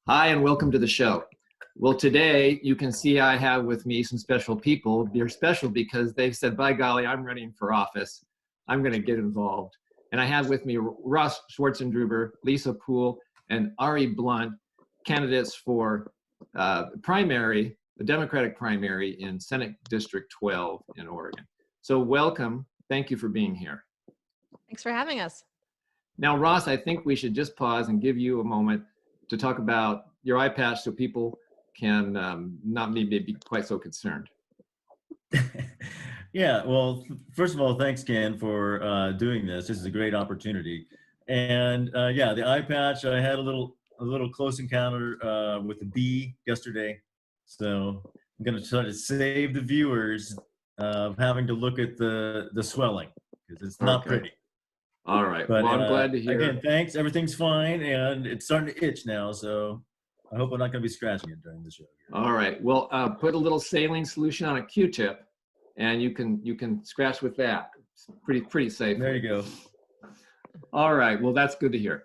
Hi, and welcome to the show. Well, today you can see I have with me some special people. They're special because they've said, by golly, I'm running for office. I'm going to get involved. And I have with me Ross Swartzendurber, Lisa Poole, and Ari Blunt, candidates for the Democratic primary in Senate District 12 in Oregon. So welcome. Thank you for being here. Thanks for having us. Now, Ross, I think we should just pause and give you a moment to talk about your eye patch so people can not be quite so concerned. Yeah, well, first of all, thanks, Ken, for doing this. This is a great opportunity. And yeah, the eye patch, I had a little close encounter with the bee yesterday. So I'm going to try to save the viewers of having to look at the swelling because it's not pretty. All right. But well, I'm glad to hear. Again, thanks. Everything's fine, and it's starting to itch now, so I hope I'm not going to be scratching it during the show. All right. Well, put a little saline solution on a Q-tip, and you can scratch with that. It's pretty safe. There you go. All right. Well, that's good to hear.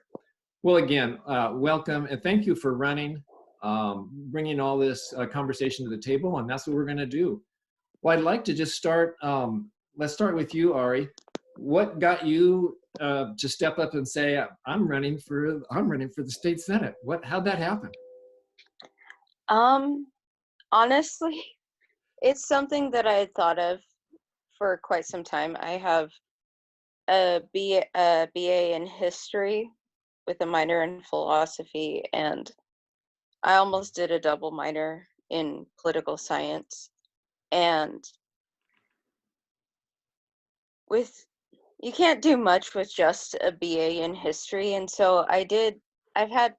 Well, again, welcome, and thank you for running, bringing all this conversation to the table, and that's what we're going to do. Well, I'd like to just start. Let's start with you, Ari. What got you to step up and say, I'm running for the state senate? How'd that happen? Honestly, it's something that I had thought of for quite some time. I have a BA in history with a minor in philosophy, and I almost did a double minor in political science. And you can't do much with just a BA in history, and so I've had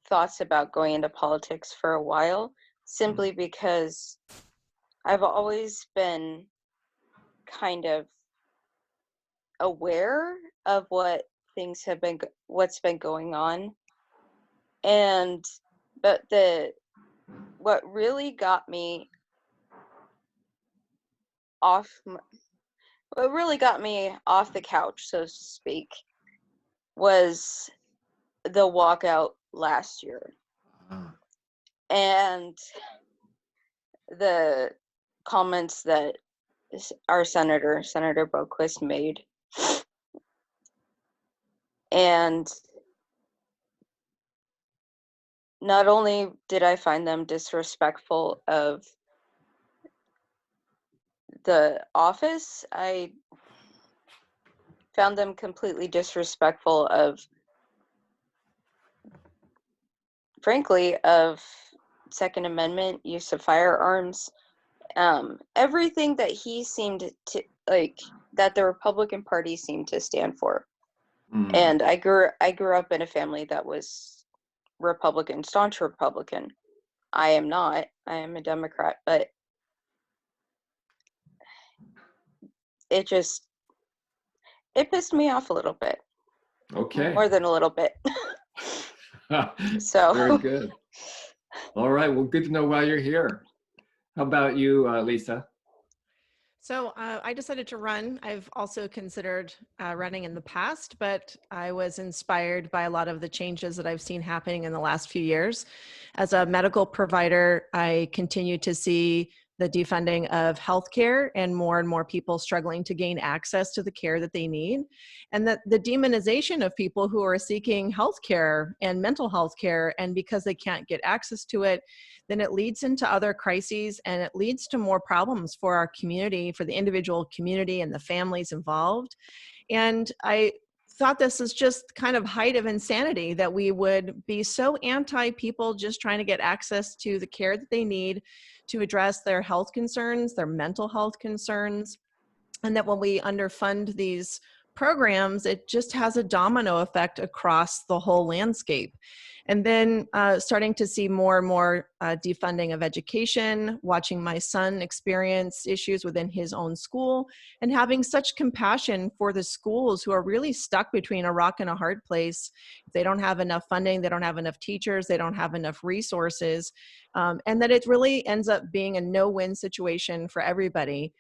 thoughts about going into politics for a while, simply because I've always been kind of aware of what's been going on, but what really got me off the couch, so to speak, was the walkout last year. And the comments that our Senator Boquist made. And not only did I find them disrespectful of the office, I found them completely disrespectful of Second Amendment, use of firearms, everything that he seemed to that the Republican Party seemed to stand for. And I grew up in a family that was Republican, staunch Republican. I am not. I am a Democrat, but it pissed me off a little bit. Okay. More than a little bit. So very good. All right. Well, good to know why you're here. How about you, Lisa? So I decided to run. I've also considered running in the past, but I was inspired by a lot of the changes that I've seen happening in the last few years. As a medical provider, I continue to see the defunding of healthcare and more people struggling to gain access to the care that they need. And that the demonization of people who are seeking healthcare and mental health care, and because they can't get access to it, then it leads into other crises, and it leads to more problems for our community, for the individual community and the families involved. And I thought this is just kind of height of insanity, that we would be so anti people just trying to get access to the care that they need to address their health concerns, their mental health concerns, and that when we underfund these programs, it just has a domino effect across the whole landscape. And then starting to see more and more defunding of education, watching my son experience issues within his own school, and having such compassion for the schools who are really stuck between a rock and a hard place. They don't have enough funding, they don't have enough teachers, they don't have enough resources, and that it really ends up being a no-win situation for everybody.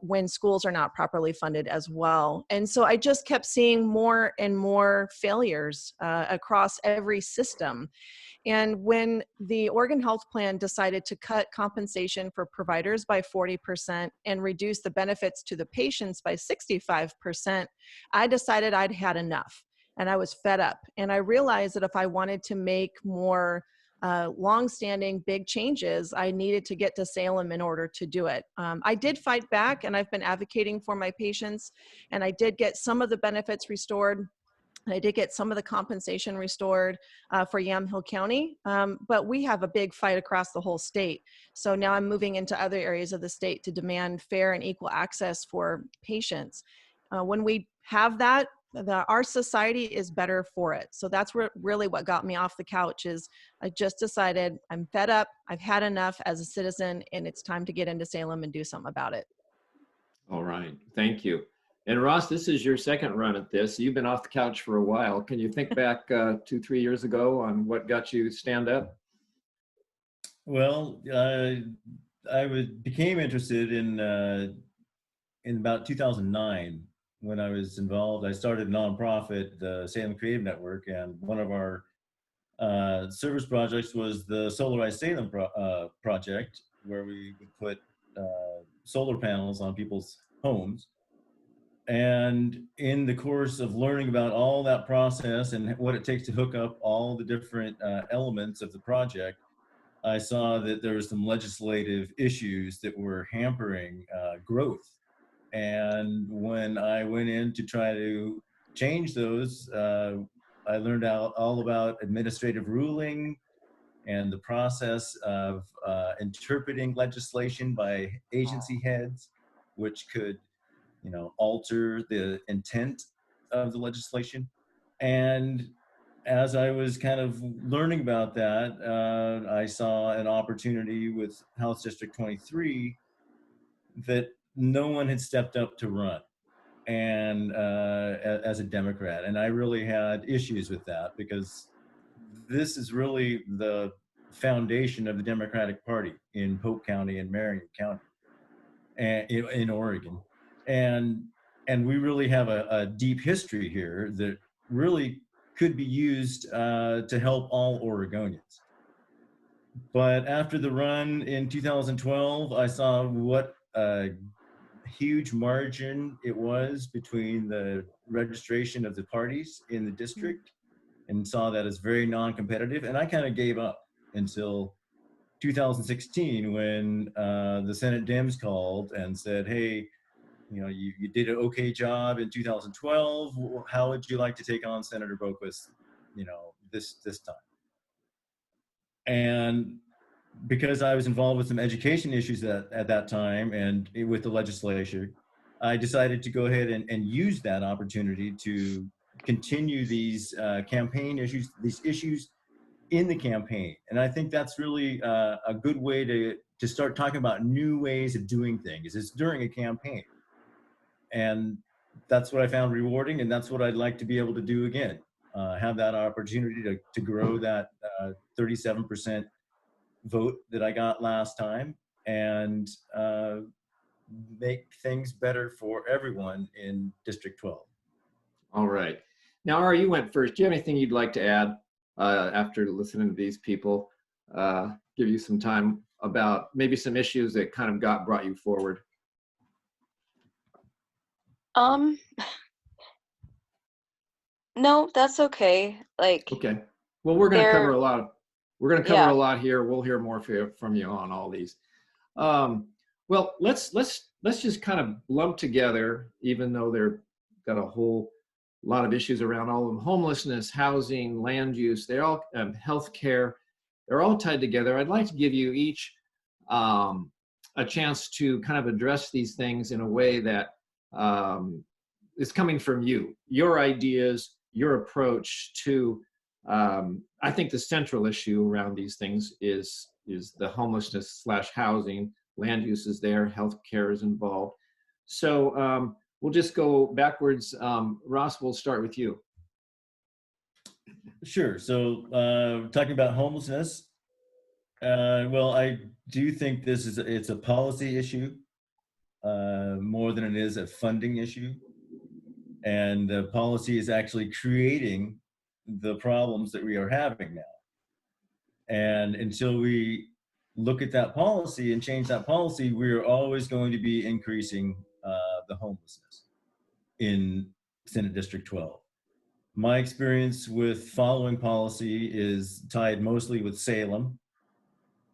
when schools are not properly funded as well. And so I just kept seeing more and more failures across every system. And when the Oregon Health Plan decided to cut compensation for providers by 40% and reduce the benefits to the patients by 65%, I decided I'd had enough and I was fed up. And I realized that if I wanted to make more long-standing big changes, I needed to get to Salem in order to do it. I did fight back, and I've been advocating for my patients, and I did get some of the benefits restored. I did get some of the compensation restored for Yamhill County, but we have a big fight across the whole state. So now I'm moving into other areas of the state to demand fair and equal access for patients. When we have that, our society is better for it. So that's really what got me off the couch is I just decided I'm fed up, I've had enough as a citizen, and it's time to get into Salem and do something about it. All right, thank you. And Ross, this is your second run at this. You've been off the couch for a while. Can you think back 2-3 years ago on what got you stand up? Well, became interested in about 2009 when I was involved. I started a nonprofit, the Salem Creative Network, and one of our service projects was the Solarized Salem project, where we would put solar panels on people's homes. And in the course of learning about all that process and what it takes to hook up all the different elements of the project, I saw that there were some legislative issues that were hampering growth. And when I went in to try to change those, I learned all about administrative ruling and the process of interpreting legislation by agency heads, which could, alter the intent of the legislation. And as I was kind of learning about that, I saw an opportunity with House District 23 that no one had stepped up to run and as a Democrat. And I really had issues with that because this is really the foundation of the Democratic Party in Polk County and Marion County and in Oregon. And we really have a deep history here that really could be used to help all Oregonians. But after the run in 2012, I saw what a huge margin it was between the registration of the parties in the district and saw that as very non-competitive. And I kind of gave up until 2016 when the Senate Dems called and said, hey, you did an okay job in 2012. How would you like to take on Senator Boquist, this time? And because I was involved with some education issues at that time and with the legislature, I decided to go ahead and use that opportunity to continue these campaign issues, these issues in the campaign. And I think that's really a good way to start talking about new ways of doing things is during a campaign. And that's what I found rewarding, and that's what I'd like to be able to do again. Have that opportunity to grow that 37% vote that I got last time and make things better for everyone in District 12. All right. Now, Ari, you went first. Do you have anything you'd like to add after listening to these people? Give you some time about maybe some issues that kind of brought you forward. No, that's okay. Okay. Well, we're going to cover a lot. We're going to cover a lot here. We'll hear more from you on all these. Well, let's just kind of lump together, even though they've got a whole lot of issues around all of them: homelessness, housing, land use. They're all healthcare. They're all tied together. I'd like to give you each a chance to kind of address these things in a way that is coming from you, your ideas, your approach to. I think the central issue around these things is the homelessness / housing. Land use is there, healthcare is involved. So we'll just go backwards. Ross, we'll start with you. Sure. So talking about homelessness, well, I do think it's a policy issue. more than it is a funding issue. And the policy is actually creating the problems that we are having now. And until we look at that policy and change that policy, we're always going to be increasing the homelessness in Senate District 12. My experience with following policy is tied mostly with Salem,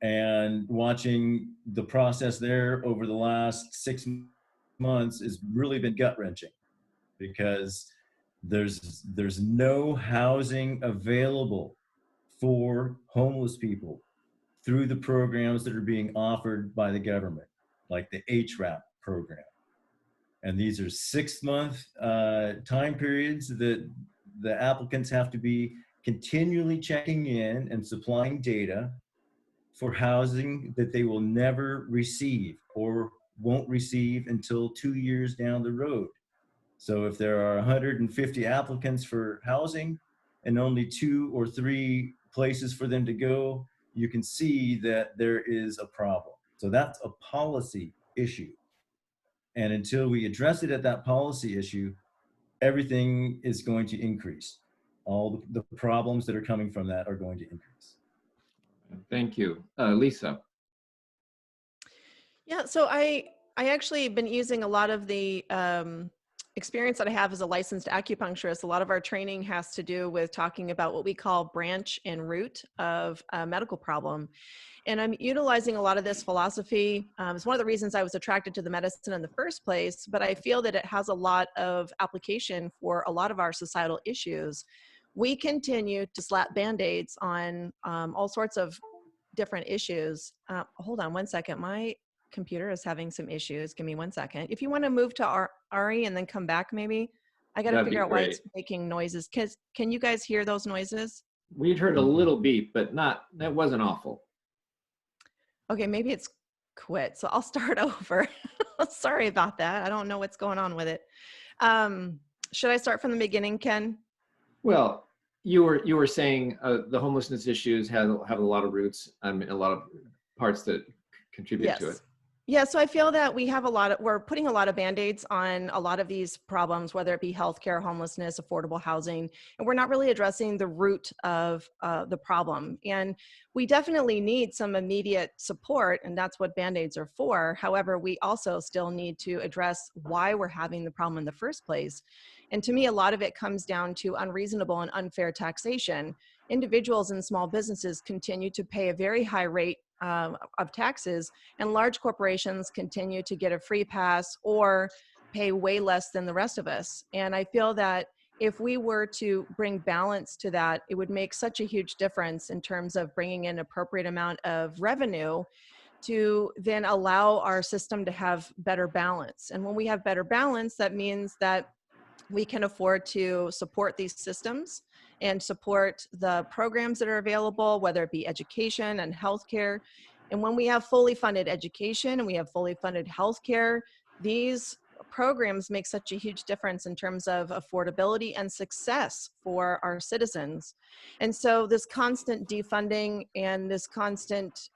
and watching the process there over the last 6 months has really been gut-wrenching, because there's no housing available for homeless people through the programs that are being offered by the government, like the HRAP program. And these are 6-month time periods that the applicants have to be continually checking in and supplying data for housing that they will never receive or won't receive until 2 years down the road. So if there are 150 applicants for housing and only 2 or 3 places for them to go, you can see that there is a problem. So that's a policy issue. And until we address it at that policy issue, everything is going to increase. All the problems that are coming from that are going to increase. Thank you. Lisa. Yeah, so I actually been using a lot of the experience that I have as a licensed acupuncturist. A lot of our training has to do with talking about what we call branch and root of a medical problem. And I'm utilizing a lot of this philosophy. It's one of the reasons I was attracted to the medicine in the first place, but I feel that it has a lot of application for a lot of our societal issues. We continue to slap Band-Aids on all sorts of different issues. Hold on one second. My computer is having some issues. Give me 1 second. If you want to move to Ari and then come back, maybe. I got to figure out why it's making noises. Can you guys hear those noises? We'd heard a little beep, but that wasn't awful. Okay, maybe it's quit. So I'll start over. Sorry about that. I don't know what's going on with it. Should I start from the beginning, Ken? Well, you were saying the homelessness issues have a lot of roots, a lot of parts that contribute to it. Yeah, so I feel that we're putting a lot of Band-Aids on a lot of these problems, whether it be healthcare, homelessness, affordable housing, and we're not really addressing the root of the problem. And we definitely need some immediate support, and that's what Band-Aids are for. However, we also still need to address why we're having the problem in the first place. And to me, a lot of it comes down to unreasonable and unfair taxation. Individuals and small businesses continue to pay a very high rate of taxes, and large corporations continue to get a free pass or pay way less than the rest of us. And I feel that if we were to bring balance to that, it would make such a huge difference in terms of bringing in an appropriate amount of revenue to then allow our system to have better balance. And when we have better balance, that means that we can afford to support these systems and support the programs that are available, whether it be education and healthcare. And when we have fully funded education and we have fully funded healthcare, these programs make such a huge difference in terms of affordability and success for our citizens. And so this constant defunding and this constant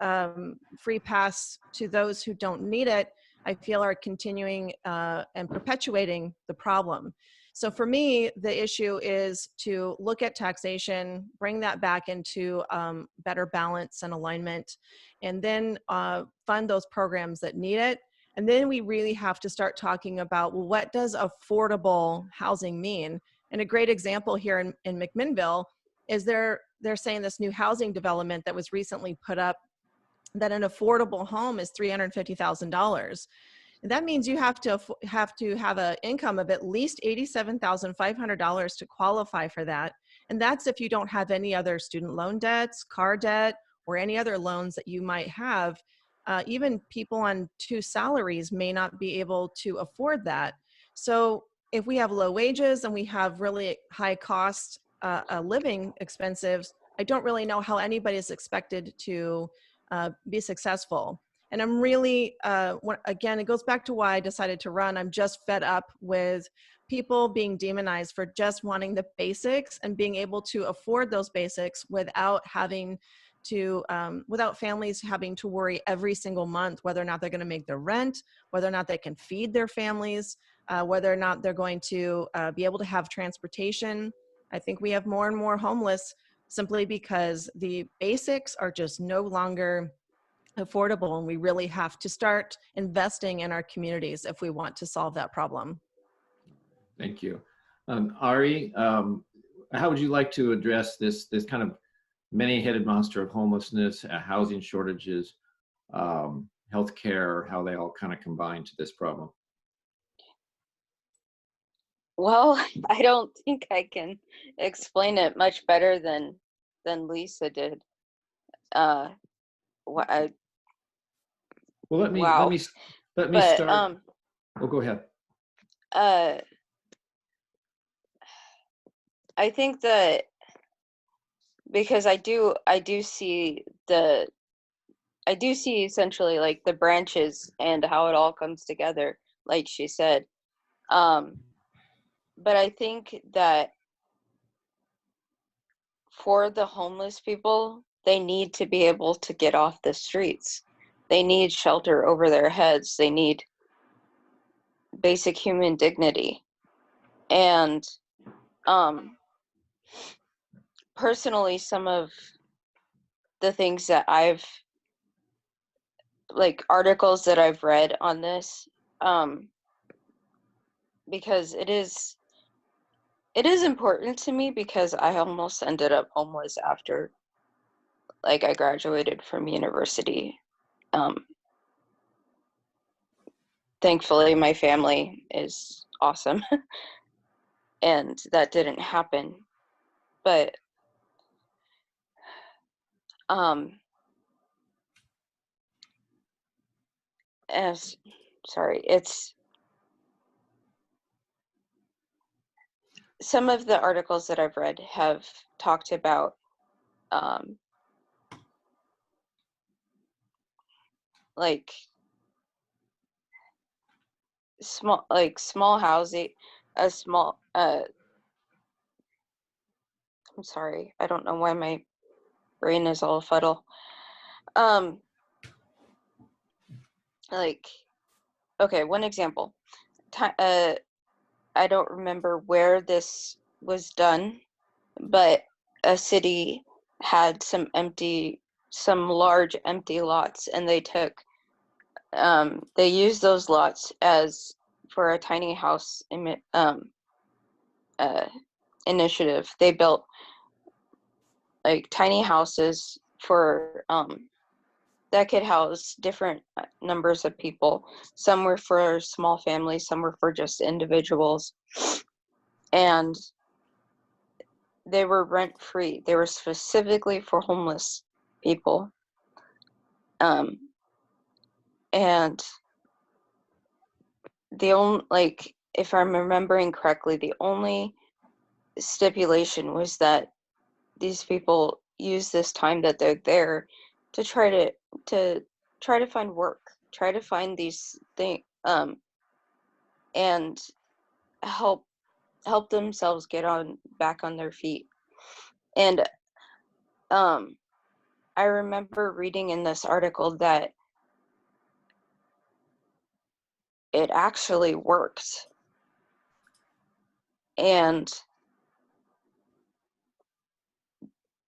free pass to those who don't need it, I feel are continuing and perpetuating the problem. So for me, the issue is to look at taxation, bring that back into better balance and alignment, and then fund those programs that need it. And then we really have to start talking about, well, what does affordable housing mean? And a great example here in McMinnville is they're saying this new housing development that was recently put up, that an affordable home is $350,000. That means you have to have an income of at least $87,500 to qualify for that. And that's if you don't have any other student loan debts, car debt, or any other loans that you might have. Even people on 2 salaries may not be able to afford that. So if we have low wages and we have really high cost living expenses, I don't really know how anybody is expected to be successful. And I'm really, again, it goes back to why I decided to run. I'm just fed up with people being demonized for just wanting the basics and being able to afford those basics without having without families having to worry every single month whether or not they're going to make their rent, whether or not they can feed their families, whether or not they're going to be able to have transportation. I think we have more and more homeless simply because the basics are just no longer affordable, and we really have to start investing in our communities if we want to solve that problem. Thank you. Ari, how would you like to address this kind of many-headed monster of homelessness, housing shortages, healthcare, how they all kind of combine to this problem? Well, I don't think I can explain it much better than Lisa did. What I Well, let me wow. But start. Oh, go ahead. I think that because I do see essentially like the branches and how it all comes together, like she said. But I think that for the homeless people, they need to be able to get off the streets. They need shelter over their heads. They need basic human dignity. And personally, some of the things that I've like articles that I've read on this, because it is important to me, because I almost ended up homeless after like I graduated from university. Thankfully my family is awesome and that didn't happen. But it's some of the articles that I've read have talked about like small housing, a small I'm sorry, I don't know why my brain is all fuddle. Like, okay, one example. I don't remember where this was done, but a city had some large empty lots, and they used those lots as for a tiny house initiative. They built like tiny houses for that could house different numbers of people. Some were for small families, some were for just individuals, and they were rent-free. They were specifically for homeless people. And the only, like, if I'm remembering correctly, the only stipulation was that these people use this time that they're there to try to find work, try to find these things, and help themselves get back on their feet. And I remember reading in this article that it actually worked. And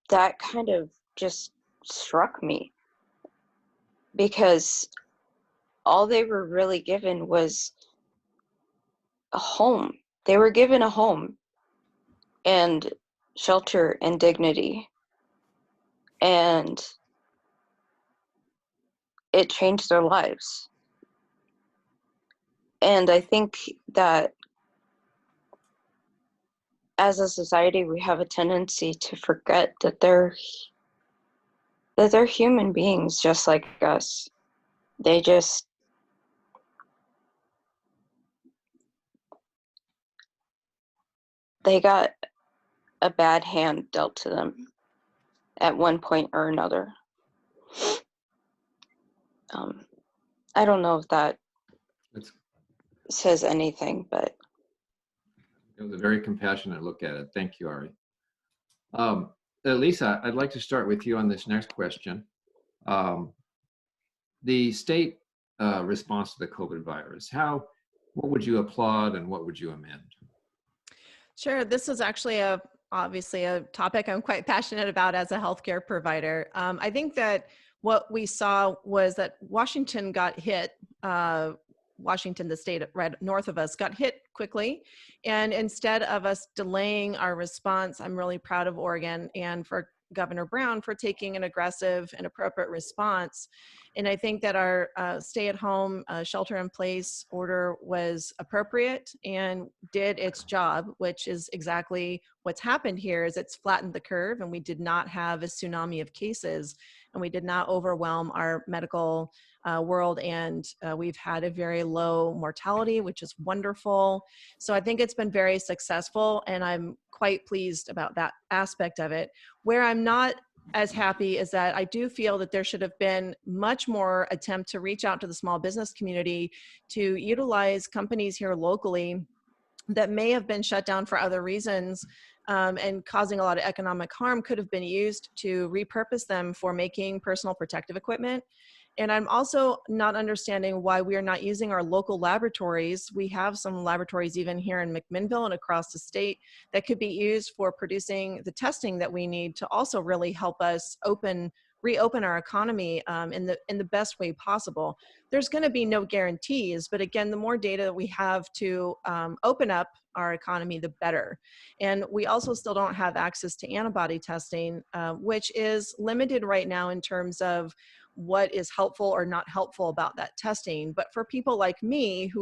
that kind of just struck me, because all they were really given was a home. They were given a home and shelter and dignity. And it changed their lives. And I think that as a society, we have a tendency to forget that they're human beings just like us. They got a bad hand dealt to them at one point or another. I don't know if that says anything, but it was a very compassionate look at it. Thank you, Ari. Lisa, I'd like to start with you on this next question. The state response to the COVID virus, what would you applaud and what would you amend? Sure. This is actually obviously a topic I'm quite passionate about as a healthcare provider. I think that what we saw was that Washington got hit. Washington, the state right north of us, got hit quickly. And instead of us delaying our response, I'm really proud of Oregon and for Governor Brown for taking an aggressive and appropriate response. And I think that our stay-at-home shelter-in-place order was appropriate and did its job, which is exactly what's happened here. Is it's flattened the curve, and we did not have a tsunami of cases, and we did not overwhelm our medical world, and we've had a very low mortality, which is wonderful. So I think it's been very successful, and I'm quite pleased about that aspect of it. Where I'm not as happy is that I do feel that there should have been much more attempt to reach out to the small business community to utilize companies here locally that may have been shut down for other reasons and causing a lot of economic harm could have been used to repurpose them for making personal protective equipment. And I'm also not understanding why we are not using our local laboratories. We have some laboratories even here in McMinnville and across the state that could be used for producing the testing that we need to also really help us reopen our economy in the best way possible. There's going to be no guarantees, but again, the more data that we have to open up our economy, the better. And we also still don't have access to antibody testing, which is limited right now in terms of what is helpful or not helpful about that testing. But for people like me,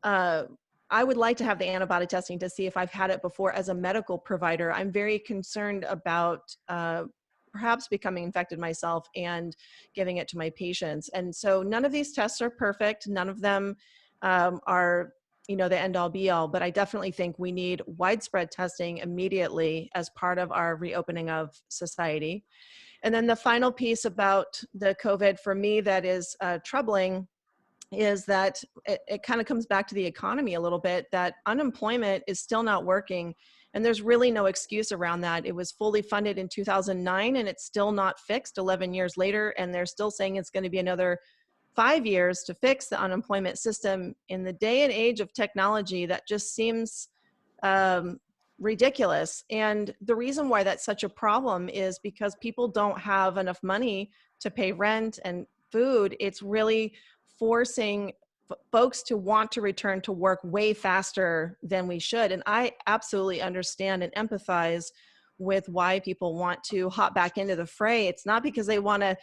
I would like to have the antibody testing to see if I've had it before as a medical provider. I'm very concerned about perhaps becoming infected myself and giving it to my patients. And so none of these tests are perfect. None of them are, the end all be all, but I definitely think we need widespread testing immediately as part of our reopening of society. And then the final piece about the COVID for me that is troubling is that it kind of comes back to the economy a little bit, that unemployment is still not working. And there's really no excuse around that. It was fully funded in 2009 and it's still not fixed 11 years later. And they're still saying it's going to be another 5 years to fix the unemployment system. In the day and age of technology, that just seems ridiculous. And the reason why that's such a problem is because people don't have enough money to pay rent and food. It's really forcing folks to want to return to work way faster than we should. And I absolutely understand and empathize with why people want to hop back into the fray. It's not because they want to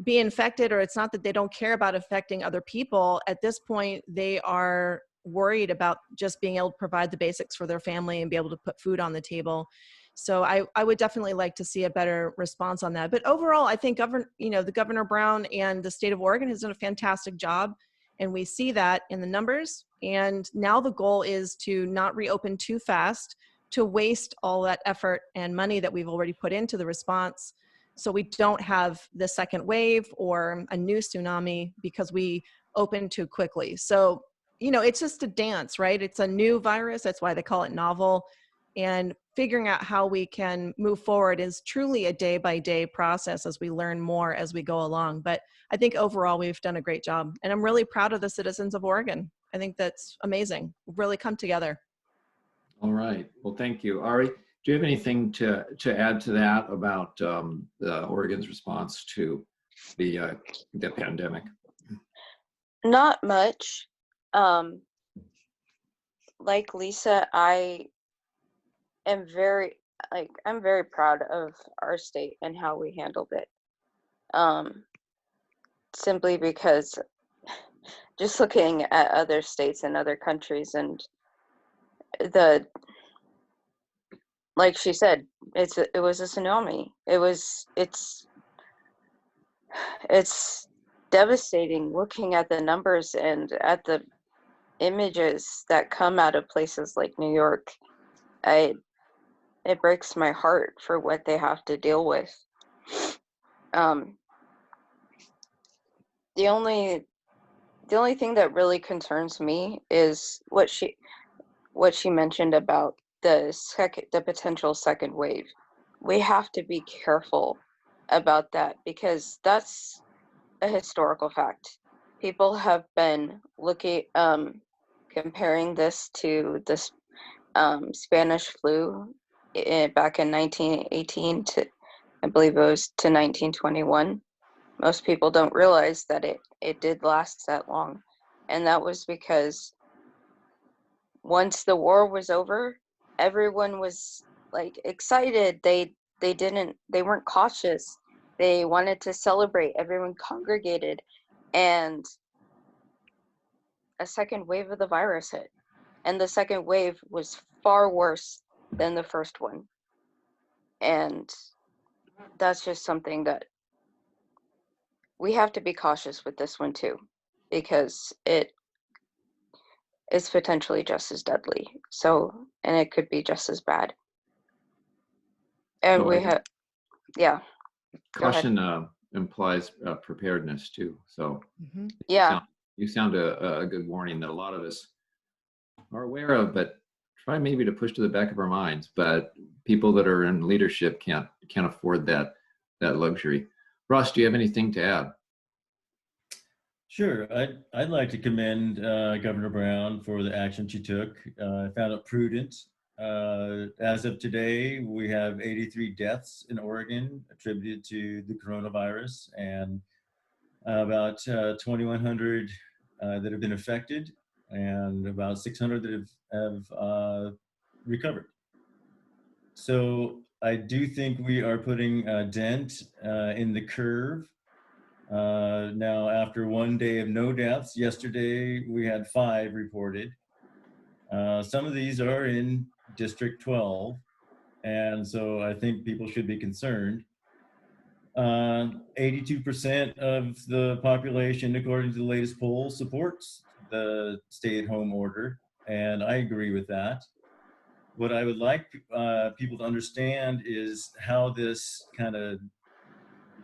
be infected, or it's not that they don't care about affecting other people. At this point, they are worried about just being able to provide the basics for their family and be able to put food on the table. So I would definitely like to see a better response on that. But overall, I think the Governor Brown and the state of Oregon has done a fantastic job. And we see that in the numbers. And now the goal is to not reopen too fast, to waste all that effort and money that we've already put into the response, so we don't have the second wave or a new tsunami because we opened too quickly. So, it's just a dance, right? It's a new virus. That's why they call it novel. And figuring out how we can move forward is truly a day-by-day process as we learn more as we go along. But I think overall we've done a great job. And I'm really proud of the citizens of Oregon. I think that's amazing. We've really come together. All right. Well, thank you. Ari, do you have anything to add to that about Oregon's response to the pandemic? Not much. Like Lisa, I'm very proud of our state and how we handled it. Simply because just looking at other states and other countries, and like she said, it was a tsunami. It's devastating looking at the numbers and at the images that come out of places like New York. It breaks my heart for what they have to deal with. The only thing that really concerns me is what she mentioned about the potential second wave. we have to be careful about that, because that's a historical fact. People have been looking, comparing this to this Spanish flu back in 1918 to, I believe it was, to 1921. Most people don't realize that it did last that long. And that was because once the war was over, everyone was like excited. They weren't cautious. They wanted to celebrate. Everyone congregated, and a second wave of the virus hit. And the second wave was far worse than the first one. And that's just something that we have to be cautious with this one too, because it is potentially just as deadly. So, and it could be just as bad. And So we have, yeah. Go ahead. caution implies preparedness too. So Yeah. you sound a good warning that a lot of us are aware of, but try maybe to push to the back of our minds. But people that are in leadership can't afford that luxury. Ross, do you have anything to add? Sure. I'd like to commend Governor Brown for the action she took. I found it prudent. As of today, we have 83 deaths in Oregon attributed to the coronavirus, and about 2,100 that have been affected, and about 600 that have recovered. So I do think we are putting a dent in the curve. Now, after one day of no deaths, yesterday we had 5 reported. Some of these are in District 12, and so I think people should be concerned. 82% of the population, according to the latest poll, supports the stay-at-home order, and I agree with that. What I would like people to understand is how this kind of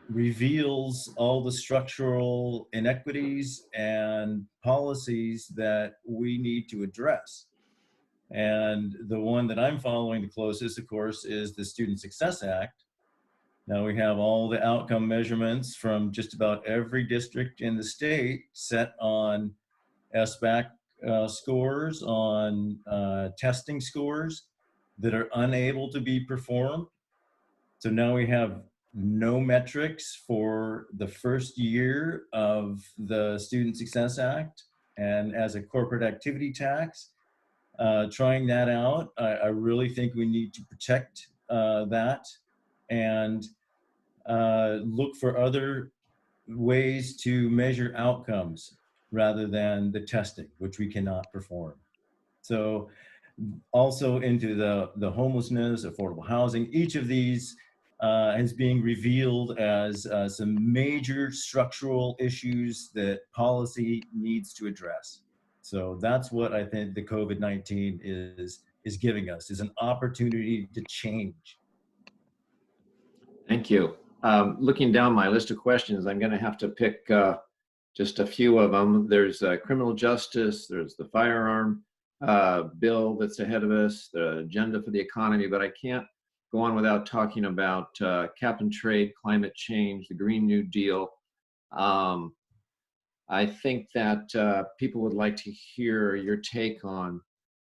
reveals all the structural inequities and policies that we need to address. And the one that I'm following the closest, of course, is the Student Success Act. Now we have all the outcome measurements from just about every district in the state set on SBAC scores, on testing scores that are unable to be performed. So now we have no metrics for the first year of the Student Success Act, and as a corporate activity tax, trying that out, I really think we need to protect that and look for other ways to measure outcomes rather than the testing, which we cannot perform. So also into the homelessness, affordable housing, each of these is being revealed as some major structural issues that policy needs to address. So that's what I think the COVID-19 is giving us, is an opportunity to change. Thank you. Looking down my list of questions, I'm going to have to pick just a few of them. There's criminal justice, there's the firearm bill that's ahead of us, the agenda for the economy, but I can't go on without talking about cap and trade, climate change, the Green New Deal. I think that people would like to hear your take on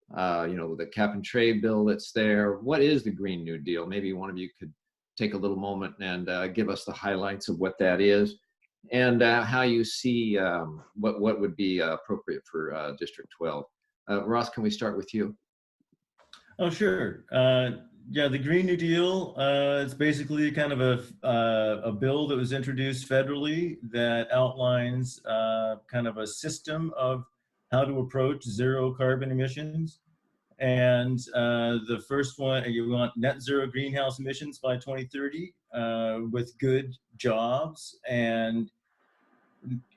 the cap and trade bill that's there. What is the Green New Deal? Maybe one of you could take a little moment and give us the highlights of what that is, and how you see what would be appropriate for District 12. Ross, can we start with you? Oh, sure. Yeah, the Green New Deal, it's basically kind of a bill that was introduced federally that outlines kind of a system of how to approach zero carbon emissions. And the first one, you want net zero greenhouse emissions by 2030 with good jobs, and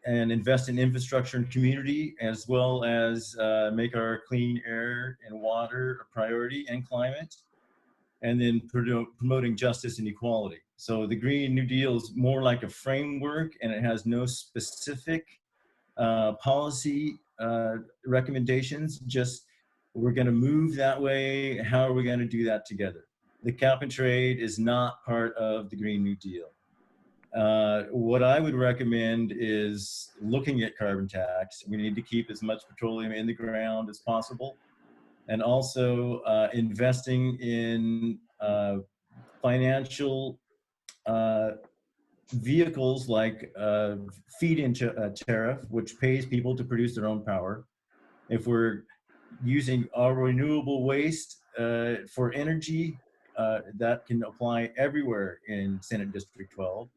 invest in infrastructure and community, as well as make our clean air and water a priority, and climate, and then promoting justice and equality. So the Green New Deal is more like a framework, and it has no specific policy recommendations, just we're going to move that way. How are we going to do that together? the cap and trade is not part of the Green New Deal. What I would recommend is looking at carbon tax. We need to keep as much petroleum in the ground as possible, and also investing in financial vehicles like feed-in tariff, which pays people to produce their own power. If we're using our renewable waste for energy, that can apply everywhere in Senate District 12.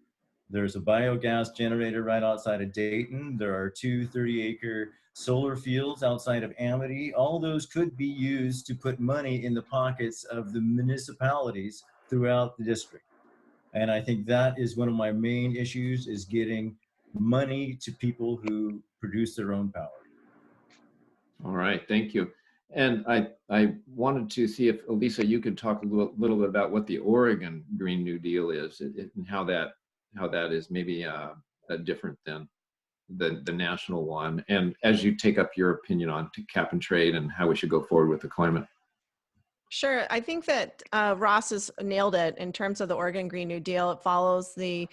There's a biogas generator right outside of Dayton. There are 2 30-acre solar fields outside of Amity. All those could be used to put money in the pockets of the municipalities throughout the district. And I think that is one of my main issues, is getting money to people who produce their own power. All right, thank you. And I wanted to see if, Elisa, you could talk a little bit about what the Oregon Green New Deal is, and how that is maybe different than the national one. And as you take up your opinion on cap and trade and how we should go forward with the climate. Sure. I think that Ross has nailed it in terms of the Oregon Green New Deal. It follows the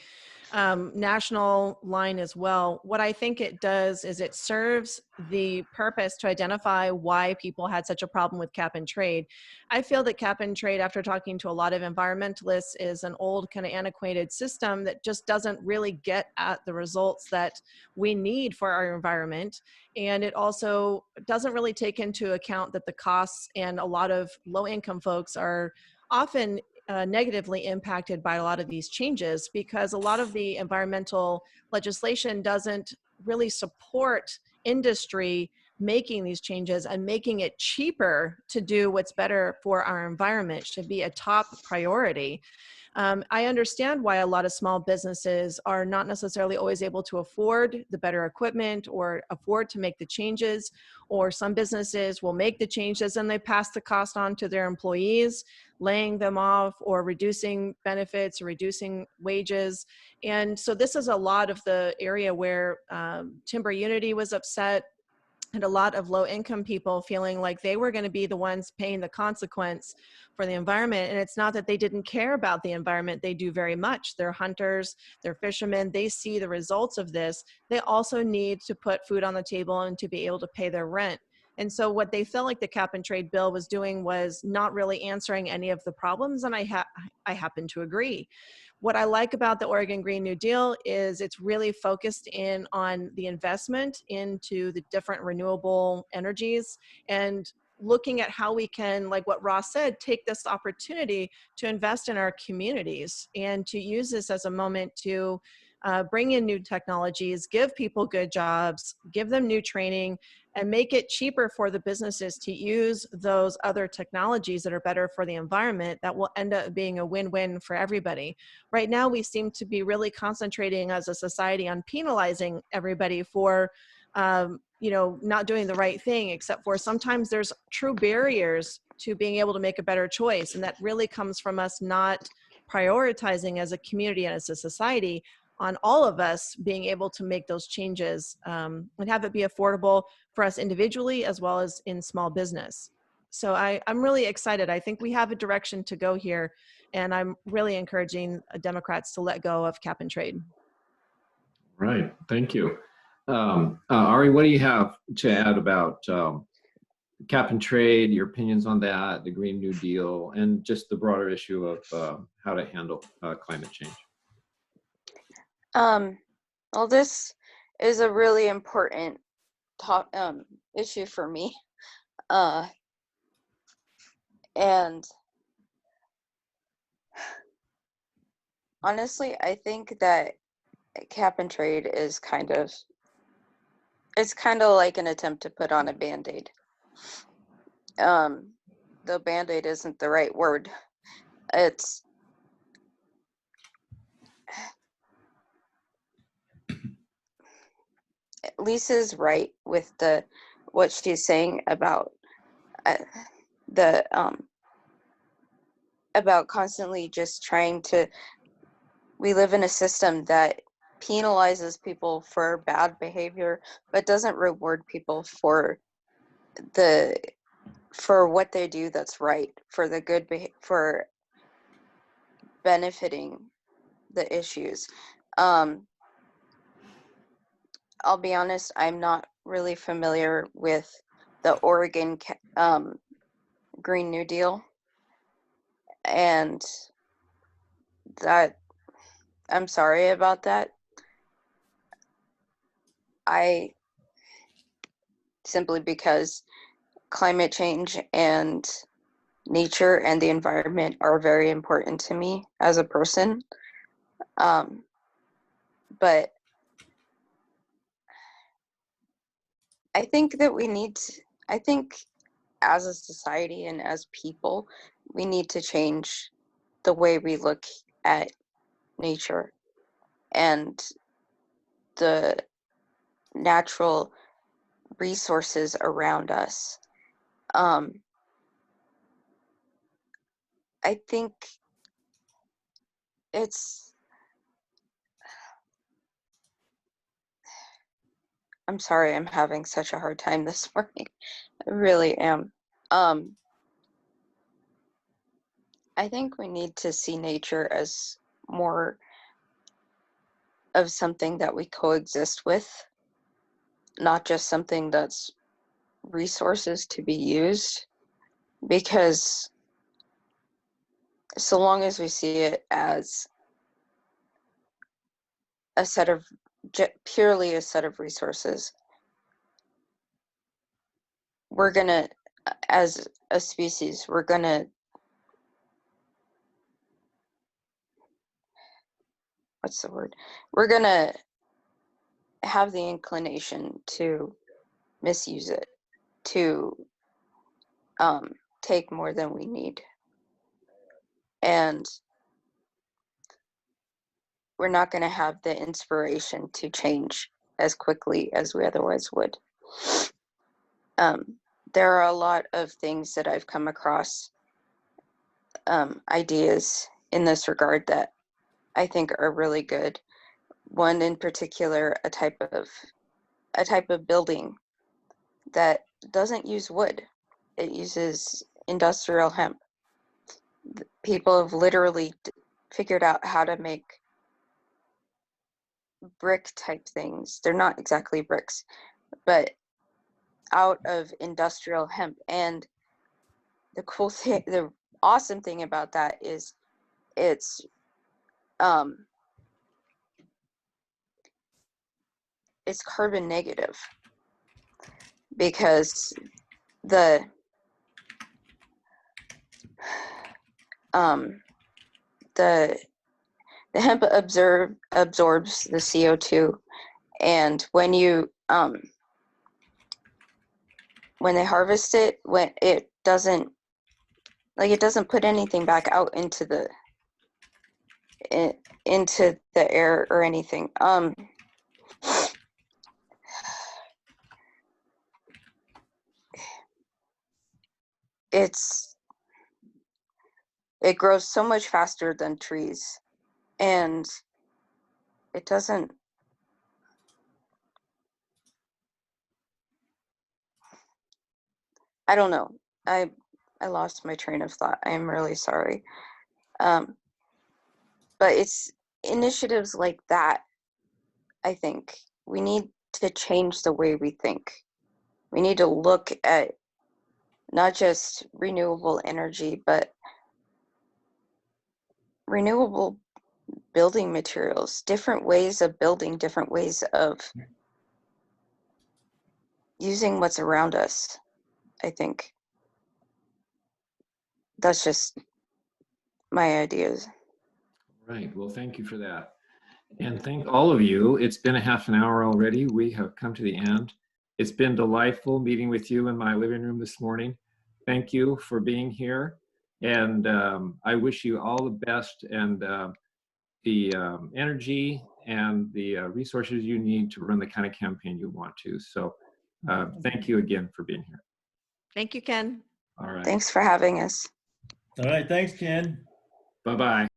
national line as well. What I think it does is it serves the purpose to identify why people had such a problem with cap and trade. I feel that cap and trade, after talking to a lot of environmentalists, is an old kind of antiquated system that just doesn't really get at the results that we need for our environment. And it also doesn't really take into account that the costs, and a lot of low-income folks are often negatively impacted by a lot of these changes, because a lot of the environmental legislation doesn't really support industry making these changes and making it cheaper to do what's better for our environment should be a top priority. I understand why a lot of small businesses are not necessarily always able to afford the better equipment or afford to make the changes, or some businesses will make the changes and they pass the cost on to their employees, laying them off or reducing benefits or reducing wages. And so this is a lot of the area where Timber Unity was upset, and a lot of low-income people feeling like they were going to be the ones paying the consequence for the environment. And it's not that they didn't care about the environment. They do very much. They're hunters, they're fishermen. They see the results of this. They also need to put food on the table and to be able to pay their rent. And so what they felt like the cap and trade bill was doing was not really answering any of the problems. And I happen to agree. What I like about the Oregon Green New Deal is it's really focused in on the investment into the different renewable energies, and looking at how we can, like what Ross said, take this opportunity to invest in our communities and to use this as a moment to bring in new technologies, give people good jobs, give them new training, and make it cheaper for the businesses to use those other technologies that are better for the environment. That will end up being a win-win for everybody. Right now, we seem to be really concentrating as a society on penalizing everybody for not doing the right thing, except for sometimes there's true barriers to being able to make a better choice. And that really comes from us not prioritizing as a community and as a society on all of us being able to make those changes and have it be affordable for us individually as well as in small business. So I'm really excited. I think we have a direction to go here, and I'm really encouraging Democrats to let go of cap and trade. Right, thank you. Ari, what do you have to add about cap and trade, your opinions on that, the Green New Deal, and just the broader issue of how to handle climate change? Well, this is a really important issue for me. And honestly, I think that cap and trade is it's kind of like an attempt to put on a Band-Aid. The Band-Aid isn't the right word. It's Lisa's right with what she's saying about about constantly just trying to. We live in a system that penalizes people for bad behavior, but doesn't reward people for what they do that's right, for the good for benefiting the issues. I'll be honest, I'm not really familiar with the Oregon Green New Deal, and that, I'm sorry about that. Simply because climate change and nature and the environment are very important to me as a person. But I think that I think as a society and as people, we need to change the way we look at nature and the natural resources around us. I think I'm sorry, I'm having such a hard time this morning. I really am. I think we need to see nature as more of something that we coexist with, not just something that's resources to be used, because so long as we see it as a set of purely a set of resources, we're gonna, as a species, we're gonna, what's the word? We're gonna have the inclination to misuse it, to take more than we need. And we're not going to have the inspiration to change as quickly as we otherwise would. There are a lot of things that I've come across, ideas in this regard that I think are really good. One in particular, a type of building that doesn't use wood. It uses industrial hemp. People have literally figured out how to make brick type things. They're not exactly bricks, but out of industrial hemp. And the cool thing, the awesome thing about that is it's carbon negative, because the hemp absorbs the CO2, and when you when they harvest it, when it doesn't put anything back out into the air or anything. It grows so much faster than trees, and it doesn't, I don't know. I lost my train of thought. I am really sorry. But it's initiatives like that, I think we need to change the way we think. We need to look at not just renewable energy, but renewable building materials, different ways of building, different ways of using what's around us. I think that's just my ideas. Right. Well, thank you for that. And thank all of you. It's been a half an hour already. We have come to the end. It's been delightful meeting with you in my living room this morning. Thank you for being here. And I wish you all the best and the energy and the resources you need to run the kind of campaign you want to. So thank you again for being here. Thank you, Ken. All right. Thanks for having us. All right. Thanks, Ken. Bye-bye.